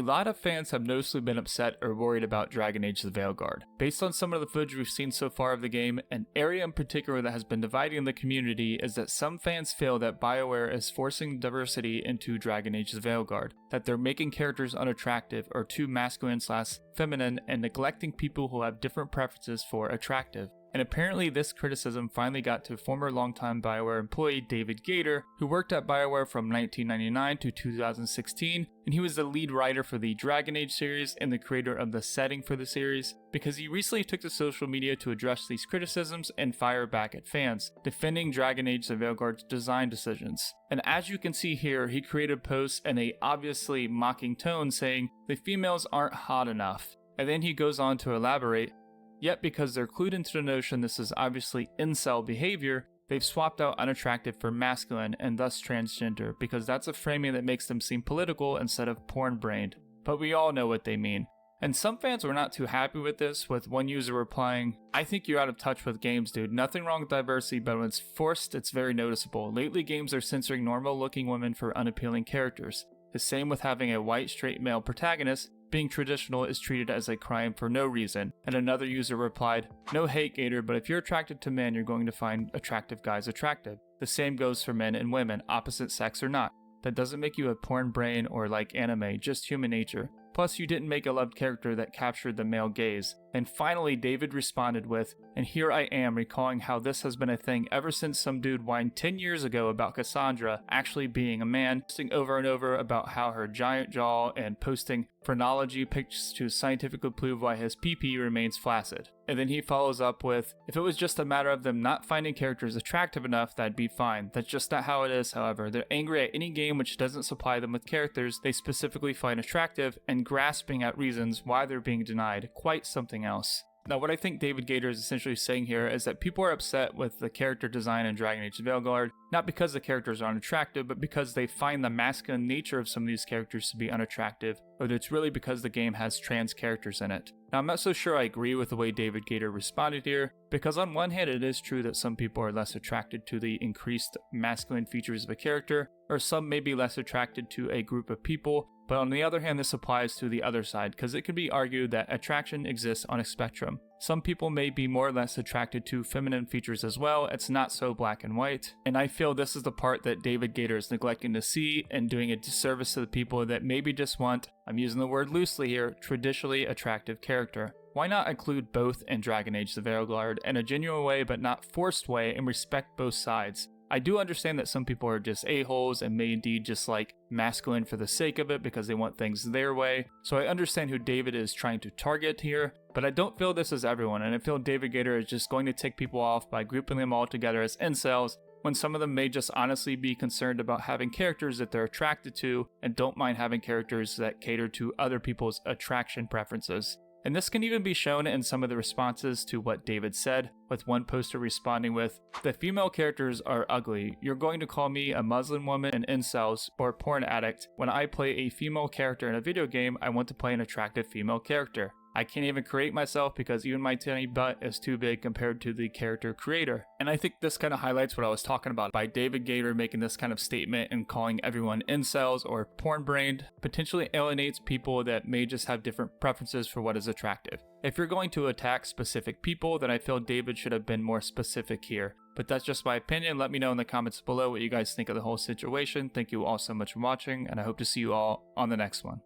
lot of fans have noticeably been upset or worried about Dragon Age The Veilguard. Based on some of the footage we've seen so far of the game, an area in particular that has been dividing the community is that some fans feel that BioWare is forcing diversity into Dragon Age The Veilguard, that they're making characters unattractive or too masculine/feminine and neglecting people who have different preferences for attractive. And apparently this criticism finally got to former longtime BioWare employee David Gaider, who worked at BioWare from 1999 to 2016, and he was the lead writer for the Dragon Age series and the creator of the setting for the series, because he recently took to social media to address these criticisms and fire back at fans, defending Dragon Age The Veilguard's design decisions. And as you can see here, he created posts in a obviously mocking tone saying, "The females aren't hot enough." And then he goes on to elaborate, "Yet because they're clued into the notion this is obviously incel behavior, they've swapped out unattractive for masculine and thus transgender because that's a framing that makes them seem political instead of porn-brained." But we all know what they mean. And some fans were not too happy with this, with one user replying, "I think you're out of touch with games, dude. Nothing wrong with diversity, but when it's forced, it's very noticeable. Lately, games are censoring normal-looking women for unappealing characters. The same with having a white straight male protagonist. Being traditional is treated as a crime for no reason." And another user replied, "No hate, Gaider, but if you're attracted to men, you're going to find attractive guys attractive. The same goes for men and women, opposite sex or not. That doesn't make you a porn brain or like anime, just human nature. Plus, you didn't make a loved character that captured the male gaze." And finally, David responded with, "And here I am recalling how this has been a thing ever since some dude whined 10 years ago about Cassandra actually being a man, posting over and over about how her giant jaw and posting phrenology pics to scientifically prove why his PP remains flaccid." And then he follows up with, "If it was just a matter of them not finding characters attractive enough, that'd be fine. That's just not how it is, however. They're angry at any game which doesn't supply them with characters they specifically find attractive and grasping at reasons why they're being denied. Quite something else." Now, what I think David Gaider is essentially saying here is that people are upset with the character design in Dragon Age The Veilguard, not because the characters are unattractive, but because they find the masculine nature of some of these characters to be unattractive, or that it's really because the game has trans characters in it. Now, I'm not so sure I agree with the way David Gaider responded here, because on one hand it is true that some people are less attracted to the increased masculine features of a character, or some may be less attracted to a group of people, but on the other hand this applies to the other side, because it can be argued that attraction exists on a spectrum. Some people may be more or less attracted to feminine features as well, it's not so black and white, and I feel this is the part that David Gaider is neglecting to see and doing a disservice to the people that maybe just want, I'm using the word loosely here, traditionally attractive character. Why not include both in Dragon Age The Veilguard in a genuine way but not forced way and respect both sides? I do understand that some people are just a-holes and may indeed just like masculine for the sake of it because they want things their way, so I understand who David is trying to target here, but I don't feel this is everyone, and I feel David Gaider is just going to tick people off by grouping them all together as incels, when some of them may just honestly be concerned about having characters that they're attracted to and don't mind having characters that cater to other people's attraction preferences. And this can even be shown in some of the responses to what David said, with one poster responding with, "The female characters are ugly. You're going to call me a Muslim woman, an incels, or a porn addict. When I play a female character in a video game, I want to play an attractive female character. I can't even create myself because even my tiny butt is too big compared to the character creator." And I think this kind of highlights what I was talking about by David Gaider making this kind of statement and calling everyone incels or porn-brained potentially alienates people that may just have different preferences for what is attractive. If you're going to attack specific people, then I feel David should have been more specific here. But that's just my opinion. Let me know in the comments below what you guys think of the whole situation. Thank you all so much for watching, and I hope to see you all on the next one.